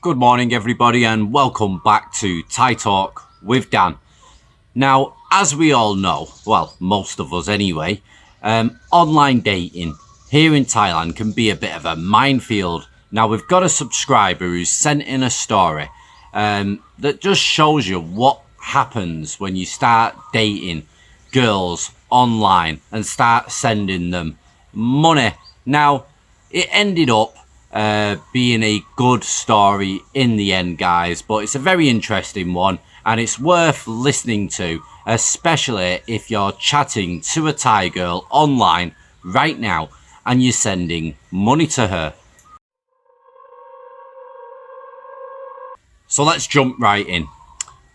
Good morning everybody and welcome back to Thai Talk with Dan. Now, as we all know, well, most of us anyway, online dating here in Thailand can be a bit of a minefield. Now, we've got a subscriber who's sent in a story that just shows you what happens when you start dating girls online and start sending them money. Now, it ended up being a good story in the end, guys, but it's a very interesting one and it's worth listening to, especially if you're chatting to a Thai girl online right now and you're sending money to her. So let's jump right in.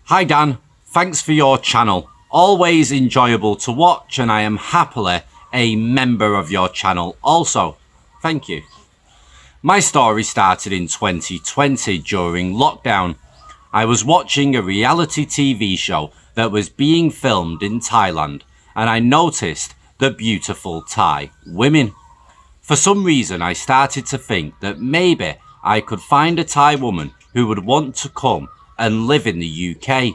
Hi Dan, thanks for your channel. Always enjoyable to watch and I am happily a member of your channel also. Thank you. My story started in 2020 during lockdown. I was watching a reality TV show that was being filmed in Thailand and I noticed the beautiful Thai women. For some reason I started to think that maybe I could find a Thai woman who would want to come and live in the UK.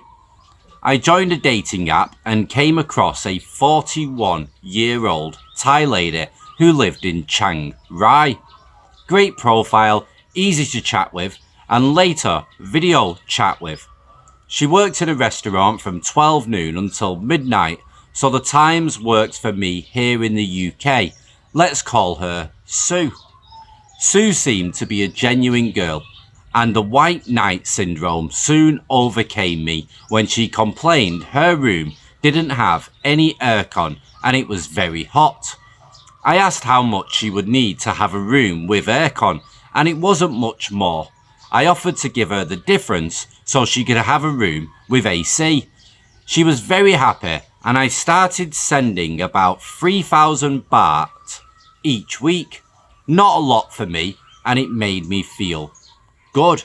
I joined a dating app and came across a 41-year-old Thai lady who lived in Chiang Rai. Great profile, easy to chat with, and later video chat with. She worked in a restaurant from 12 noon until midnight, so the times worked for me here in the UK. Let's call her Sue. Sue seemed to be a genuine girl, and the white knight syndrome soon overcame me when she complained her room didn't have any aircon and it was very hot. I asked how much she would need to have a room with aircon, and it wasn't much more. I offered to give her the difference so she could have a room with AC. She was very happy, and I started sending about 3,000 baht each week. Not a lot for me, and it made me feel good.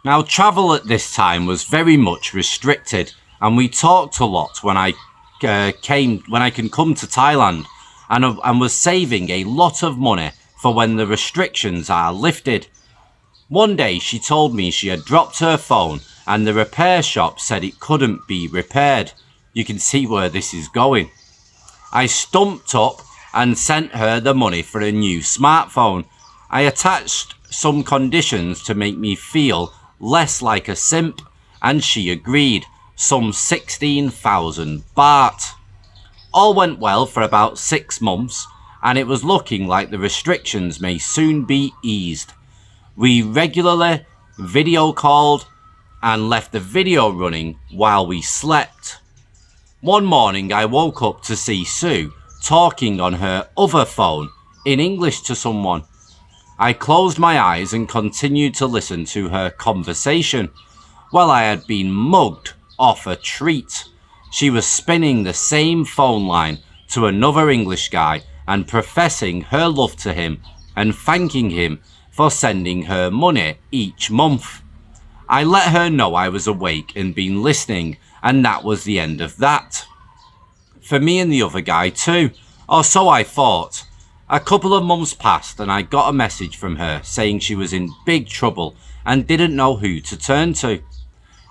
Now, travel at this time was very much restricted, and we talked a lot when I can come to Thailand and was saving a lot of money for when the restrictions are lifted. One day she told me she had dropped her phone and the repair shop said it couldn't be repaired. You can see where this is going. I stumped up and sent her the money for a new smartphone. I attached some conditions to make me feel less like a simp and she agreed. Some 16,000 baht. All went well for about 6 months and it was looking like the restrictions may soon be eased. We regularly video called and left the video running while we slept. One morning I woke up to see Sue talking on her other phone in English to someone. I closed my eyes and continued to listen to her conversation. Well, I had been mugged off a treat. She was spinning the same phone line to another English guy and professing her love to him and thanking him for sending her money each month. I let her know I was awake and been listening, and that was the end of that. For me and the other guy too, or so I thought. A couple of months passed and I got a message from her saying she was in big trouble and didn't know who to turn to.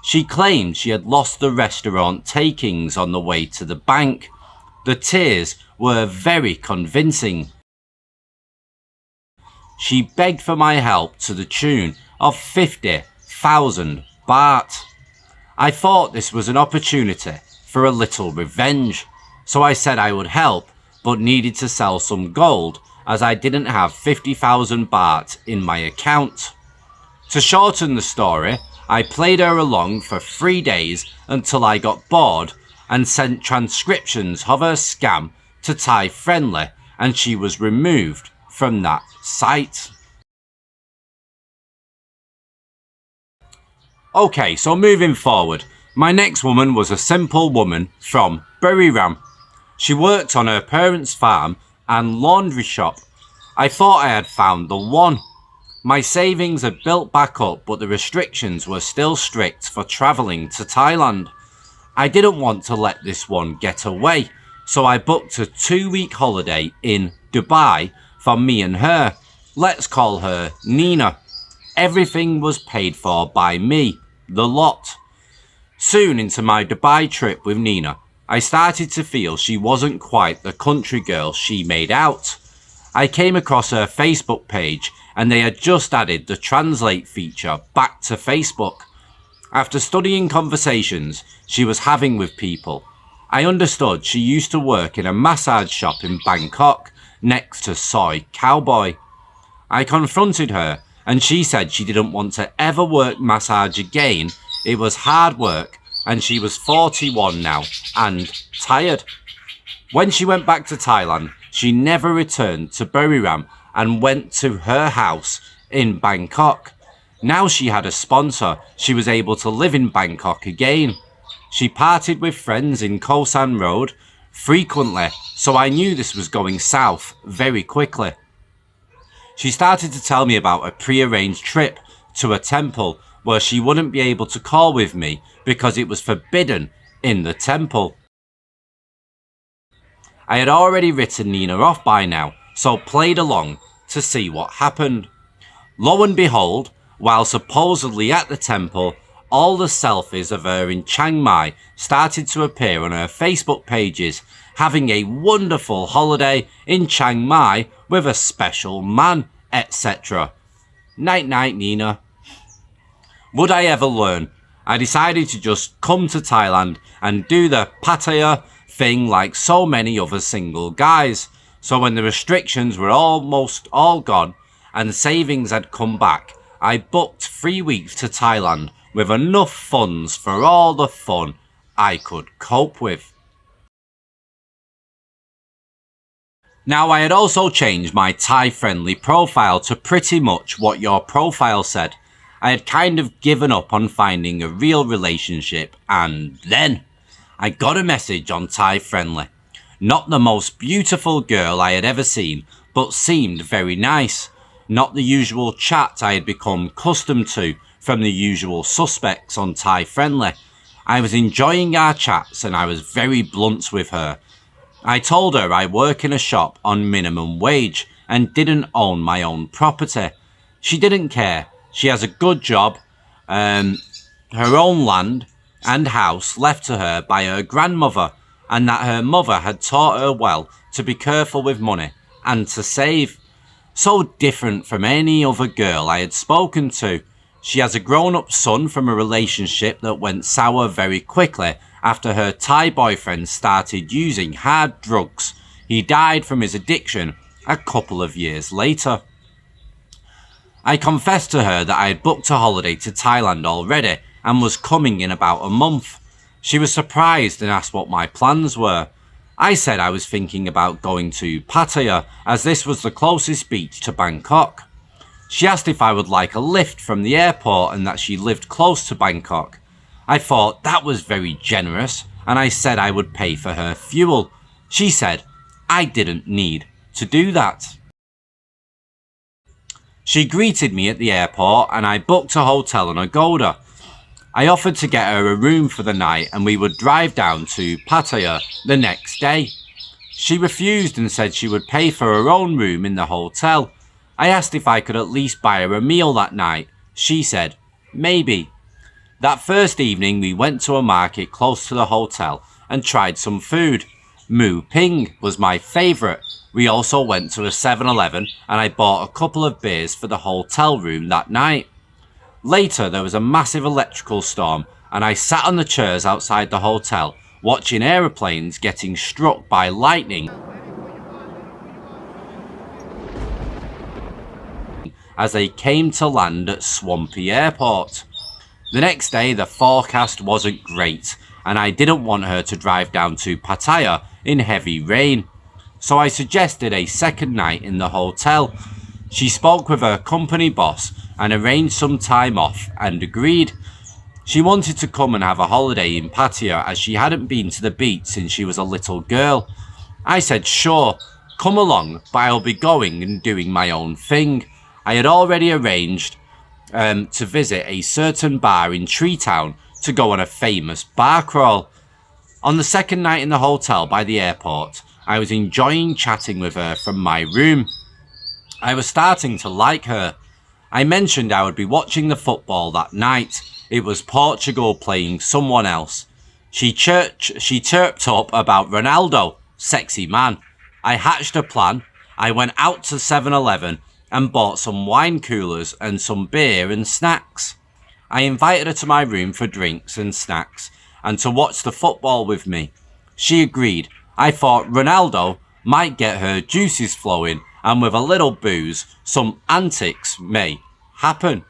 She claimed she had lost the restaurant takings on the way to the bank. The tears were very convincing. She begged for my help to the tune of 50,000 baht. I thought this was an opportunity for a little revenge, so I said I would help but needed to sell some gold as I didn't have 50,000 baht in my account. To shorten the story, I played her along for 3 days until I got bored and sent transcriptions of her scam to Thai Friendly and she was removed from that site. Okay, so moving forward, my next woman was a simple woman from Buriram. She worked on her parents' farm and laundry shop. I thought I had found the one. My savings had built back up, but the restrictions were still strict for travelling to Thailand. I didn't want to let this one get away, so I booked a 2-week holiday in Dubai for me and her. Let's call her Nina. Everything was paid for by me, the lot. Soon into my Dubai trip with Nina, I started to feel she wasn't quite the country girl she made out. I came across her Facebook page and they had just added the translate feature back to Facebook. After studying conversations she was having with people, I understood she used to work in a massage shop in Bangkok next to Soy Cowboy. I confronted her and she said she didn't want to ever work massage again. It was hard work and she was 41 now and tired. When she went back to Thailand, she never returned to Buriram and went to her house in Bangkok. Now she had a sponsor, she was able to live in Bangkok again. She partied with friends in Koh San Road frequently, so I knew this was going south very quickly. She started to tell me about a pre-arranged trip to a temple where she wouldn't be able to call with me because it was forbidden in the temple. I had already written Nina off by now, so played along to see what happened. Lo and behold, while supposedly at the temple, all the selfies of her in Chiang Mai started to appear on her Facebook pages, having a wonderful holiday in Chiang Mai with a special man, etc. Night night, Nina. Would I ever learn? I decided to just come to Thailand and do the Pattaya thing like so many other single guys. So when the restrictions were almost all gone and savings had come back, I booked 3 weeks to Thailand with enough funds for all the fun I could cope with. Now I had also changed my Thai-friendly profile to pretty much what your profile said. I had kind of given up on finding a real relationship, and then I got a message on Thai-friendly. Not the most beautiful girl I had ever seen, but seemed very nice. Not the usual chat I had become accustomed to from the usual suspects on Thai-friendly. I was enjoying our chats and I was very blunt with her. I told her I work in a shop on minimum wage and didn't own my own property. She didn't care. She has a good job, her own land and house left to her by her grandmother, and that her mother had taught her well to be careful with money and to save. So different from any other girl I had spoken to. She has a grown-up son from a relationship that went sour very quickly after her Thai boyfriend started using hard drugs. He died from his addiction a couple of years later. I confessed to her that I had booked a holiday to Thailand already and was coming in about a month. She was surprised and asked what my plans were. I said I was thinking about going to Pattaya as this was the closest beach to Bangkok. She asked if I would like a lift from the airport and that she lived close to Bangkok. I thought that was very generous and I said I would pay for her fuel. She said I didn't need to do that. She greeted me at the airport and I booked a hotel on Agoda. I offered to get her a room for the night and we would drive down to Pattaya the next day. She refused and said she would pay for her own room in the hotel. I asked if I could at least buy her a meal that night. She said, maybe. That first evening we went to a market close to the hotel and tried some food. Mu Ping was my favourite. We also went to a 7-Eleven and I bought a couple of beers for the hotel room that night. Later there was a massive electrical storm and I sat on the chairs outside the hotel watching aeroplanes getting struck by lightning as they came to land at Swampy Airport. The next day the forecast wasn't great and I didn't want her to drive down to Pattaya in heavy rain. So I suggested a second night in the hotel. She spoke with her company boss and arranged some time off and agreed. She wanted to come and have a holiday in Pattaya as she hadn't been to the beach since she was a little girl. I said sure, come along, but I'll be going and doing my own thing. I had already arranged to visit a certain bar in Tree Town to go on a famous bar crawl. On the second night in the hotel by the airport, I was enjoying chatting with her from my room. I was starting to like her. I mentioned I would be watching the football that night. It was Portugal playing someone else. She chirped up about Ronaldo, sexy man. I hatched a plan. I went out to 7-Eleven and bought some wine coolers and some beer and snacks. I invited her to my room for drinks and snacks and to watch the football with me. She agreed. I thought Ronaldo might get her juices flowing, and with a little booze, some antics may happen.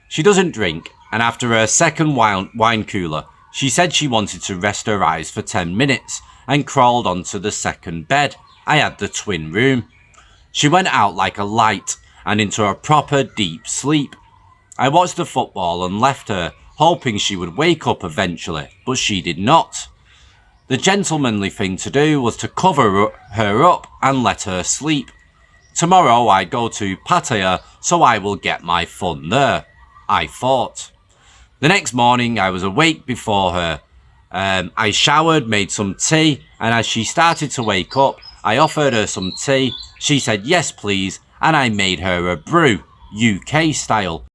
She doesn't drink, and after her second wine cooler, she said she wanted to rest her eyes for 10 minutes and crawled onto the second bed. I had the twin room. She went out like a light and into a proper deep sleep. I watched the football and left her, hoping she would wake up eventually, but she did not. The gentlemanly thing to do was to cover her up and let her sleep. Tomorrow I go to Pattaya, so I will get my fun there, I thought. The next morning I was awake before her. I showered, made some tea, and as she started to wake up, I offered her some tea. She said yes please, and I made her a brew, UK style.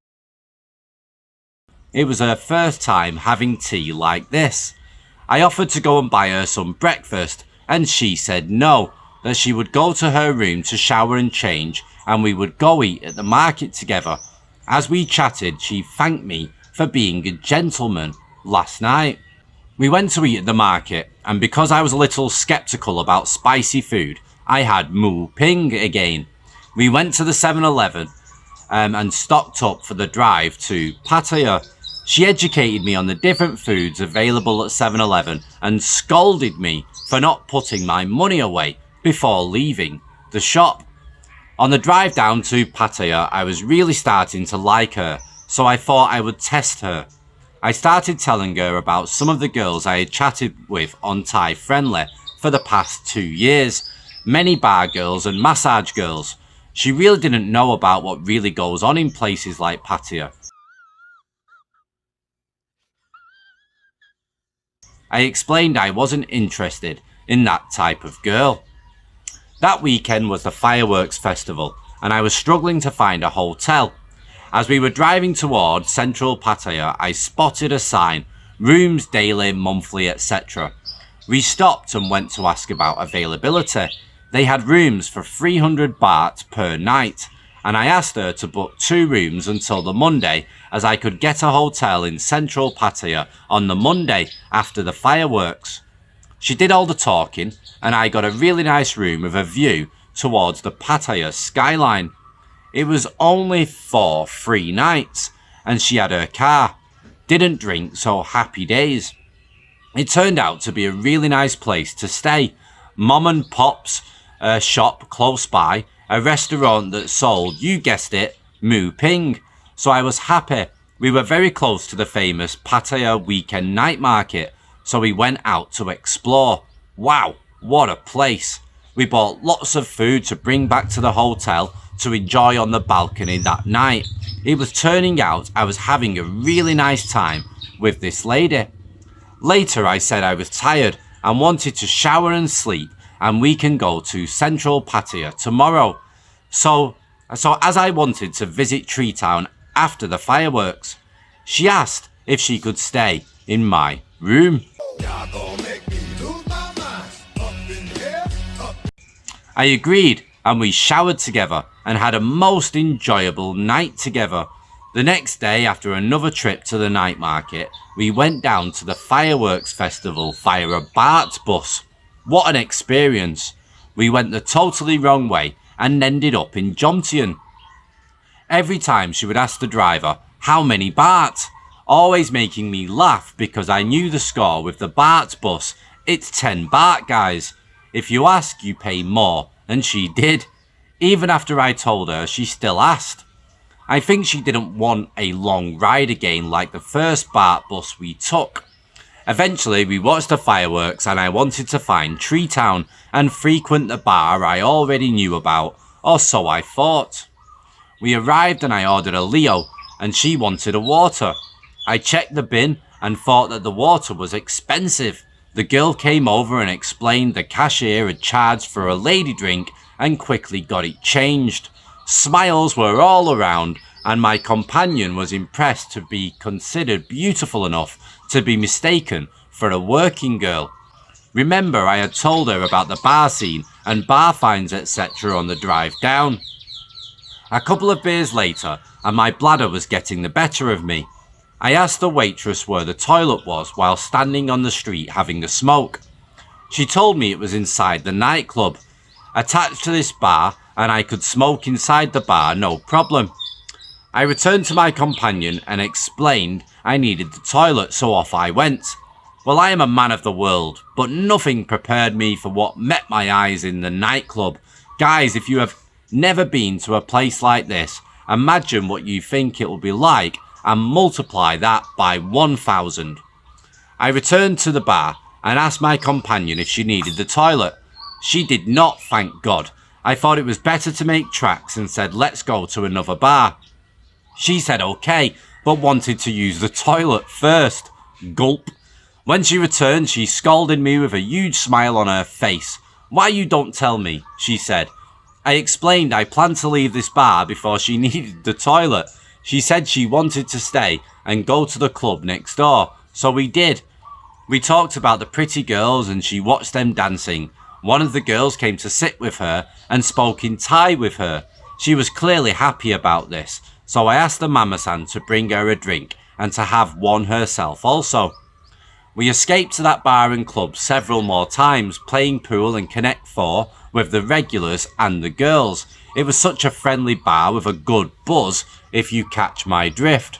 It was her first time having tea like this. I offered to go and buy her some breakfast, and she said no, that she would go to her room to shower and change, and we would go eat at the market together. As we chatted, she thanked me for being a gentleman last night. We went to eat at the market, and because I was a little skeptical about spicy food, I had Mu Ping again. We went to the 7-Eleven and stocked up for the drive to Pattaya. She educated me on the different foods available at 7-Eleven and scolded me for not putting my money away before leaving the shop. On the drive down to Pattaya, I was really starting to like her, so I thought I would test her. I started telling her about some of the girls I had chatted with on Thai Friendly for the past 2 years, many bar girls and massage girls. She really didn't know about what really goes on in places like Pattaya. I explained I wasn't interested in that type of girl. That weekend was the fireworks festival, and I was struggling to find a hotel. As we were driving towards central Pattaya, I spotted a sign, rooms daily, monthly, etc. We stopped and went to ask about availability. They had rooms for 300 baht per night, and I asked her to book 2 rooms until the Monday, as I could get a hotel in central Pattaya on the Monday after the fireworks. She did all the talking, and I got a really nice room with a view towards the Pattaya skyline. It was only for 3 nights, and she had her car. Didn't drink, so happy days. It turned out to be a really nice place to stay. Mom and Pop's shop close by, a restaurant that sold, you guessed it, Mu Ping. So I was happy. We were very close to the famous Pattaya weekend night market, so we went out to explore. Wow, what a place. We bought lots of food to bring back to the hotel to enjoy on the balcony that night. It was turning out I was having a really nice time with this lady. Later I said I was tired and wanted to shower and sleep, and we can go to central Pattaya tomorrow. So as I wanted to visit Tree Town after the fireworks, she asked if she could stay in my room. I agreed, and we showered together and had a most enjoyable night together. The next day, after another trip to the night market, we went down to the fireworks festival via a BART bus. What an experience. We went the totally wrong way and ended up in Jomtien. Every time she would ask the driver, how many baht? Always making me laugh because I knew the score with the BART bus. It's 10 baht, guys. If you ask, you pay more, and she did. Even after I told her, she still asked. I think she didn't want a long ride again like the first BART bus we took. Eventually, we watched the fireworks and I wanted to find Tree Town and frequent the bar I already knew about, or so I thought. We arrived and I ordered a Leo, and she wanted a water. I checked the bin and thought that the water was expensive. The girl came over and explained the cashier had charged for a lady drink and quickly got it changed. Smiles were all around, and my companion was impressed to be considered beautiful enough to be mistaken for a working girl. Remember, I had told her about the bar scene and bar fines etc. on the drive down. A couple of beers later, and my bladder was getting the better of me. I asked the waitress where the toilet was while standing on the street having a smoke. She told me it was inside the nightclub, attached to this bar, and I could smoke inside the bar no problem. I returned to my companion and explained I needed the toilet, so off I went. Well, I am a man of the world, but nothing prepared me for what met my eyes in the nightclub. Guys, if you have never been to a place like this, imagine what you think it will be like and multiply that by 1,000. I returned to the bar and asked my companion if she needed the toilet. She did not, thank God. I thought it was better to make tracks and said let's go to another bar. She said okay, but wanted to use the toilet first. Gulp. When she returned, she scolded me with a huge smile on her face. Why you don't tell me, she said. I explained I planned to leave this bar before she needed the toilet. She said she wanted to stay and go to the club next door, so we did. We talked about the pretty girls and she watched them dancing. One of the girls came to sit with her and spoke in Thai with her. She was clearly happy about this, so I asked the mama-san to bring her a drink and to have one herself also. We escaped to that bar and club several more times, playing pool and Connect 4 with the regulars and the girls. It was such a friendly bar with a good buzz, if you catch my drift.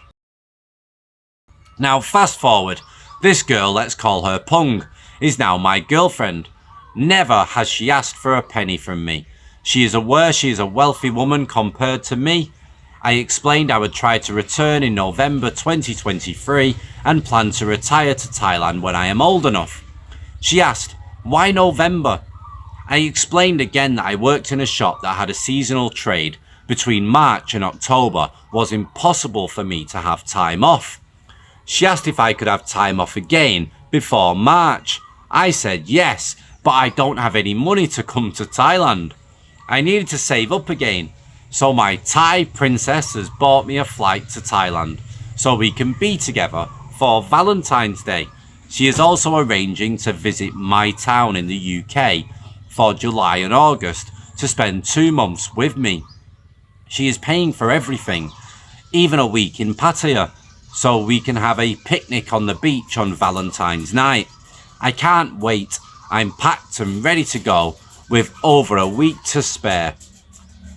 Now fast forward, this girl, let's call her Pung, is now my girlfriend. Never has she asked for a penny from me. She is aware she is a wealthy woman compared to me. I explained I would try to return in November 2023 and plan to retire to Thailand when I am old enough. She asked, why November? I explained again that I worked in a shop that had a seasonal trade. Between March and October was impossible for me to have time off. She asked if I could have time off again before March. I said yes, but I don't have any money to come to Thailand. I needed to save up again. So my Thai princess has bought me a flight to Thailand so we can be together for Valentine's Day. She is also arranging to visit my town in the UK for July and August to spend 2 months with me. She is paying for everything, even a week in Pattaya, so we can have a picnic on the beach on Valentine's night. I can't wait. I'm packed and ready to go with over a week to spare.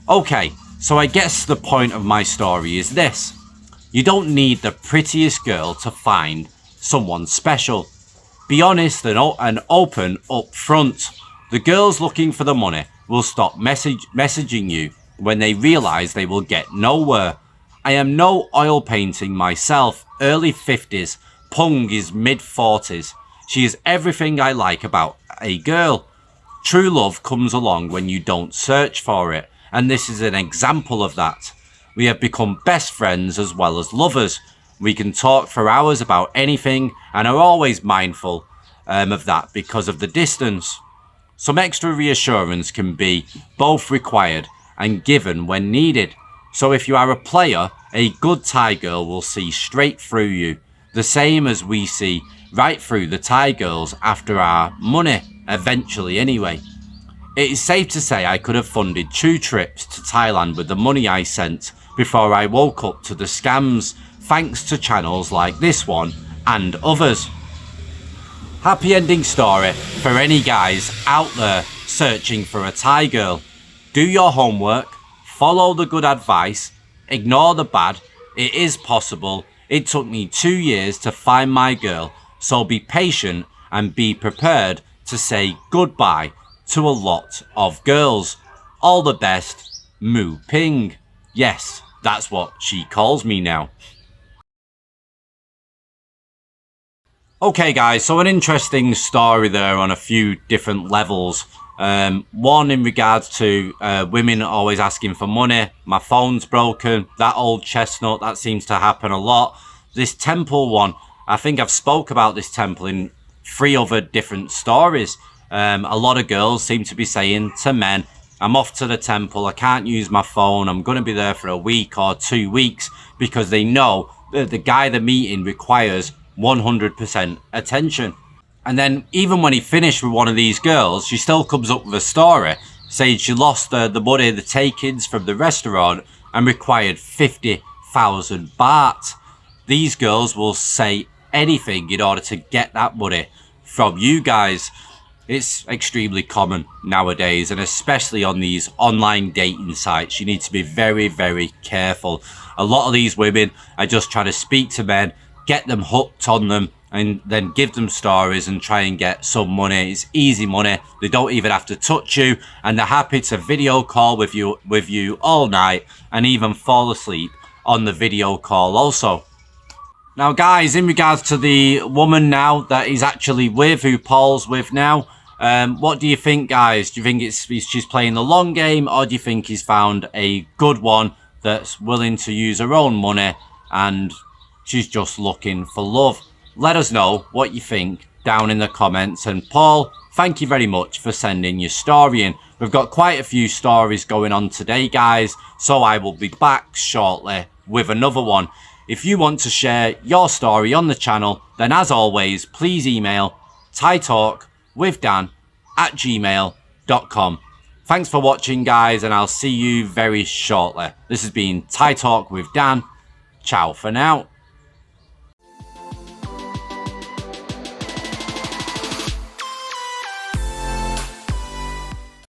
Okay, so I guess the point of my story is this. You don't need the prettiest girl to find someone special. Be honest and open up front. The girls looking for the money will stop messaging you when they realise they will get nowhere. I am no oil painting myself, early 50s, Pung is mid 40s. She is everything I like about a girl. True love comes along when you don't search for it, and this is an example of that. We have become best friends as well as lovers. We can talk for hours about anything and are always mindful of that because of the distance. Some extra reassurance can be both required and given when needed. So if you are a player, a good Thai girl will see straight through you, the same as we see right through the Thai girls after our money, eventually anyway. It is safe to say I could have funded 2 trips to Thailand with the money I sent before I woke up to the scams, thanks to channels like this one and others. Happy ending story for any guys out there searching for a Thai girl. Do your homework, follow the good advice, ignore the bad. It is possible. It took me 2 years to find my girl, so be patient and be prepared to say goodbye to a lot of girls. All the best, Mu Ping. Yes, that's what she calls me now. Okay guys, so an interesting story there on a few different levels. One in regards to women always asking for money. My phone's broken. That old chestnut, that seems to happen a lot. This temple one, I think I've spoke about this temple in 3 other different stories. A lot of girls seem to be saying to men, I'm off to the temple, I can't use my phone, I'm going to be there for a week or 2 weeks, because they know that the guy they're meeting requires 100% attention. And then even when he finished with one of these girls, she still comes up with a story saying she lost the money, the takings from the restaurant, and required 50,000 baht. These girls will say anything in order to get that money from you guys. It's extremely common nowadays, and especially on these online dating sites. You need to be very, very careful. A lot of these women are just trying to speak to men, get them hooked on them, and then give them stories and try and get some money. It's easy money. They don't even have to touch you, and they're happy to video call with you all night and even fall asleep on the video call also. Now guys, in regards to the woman now that he's actually with, who Paul's with now, what do you think, guys? Do you think she's playing the long game, or do you think he's found a good one that's willing to use her own money and she's just looking for love? Let us know what you think down in the comments. And Paul, thank you very much for sending your story in. We've got quite a few stories going on today, guys, so I will be back shortly with another one. If you want to share your story on the channel, then as always, please email thaitalkwithdan@gmail.com. Thanks for watching, guys, and I'll see you very shortly. This has been Thai Talk with Dan. Ciao for now.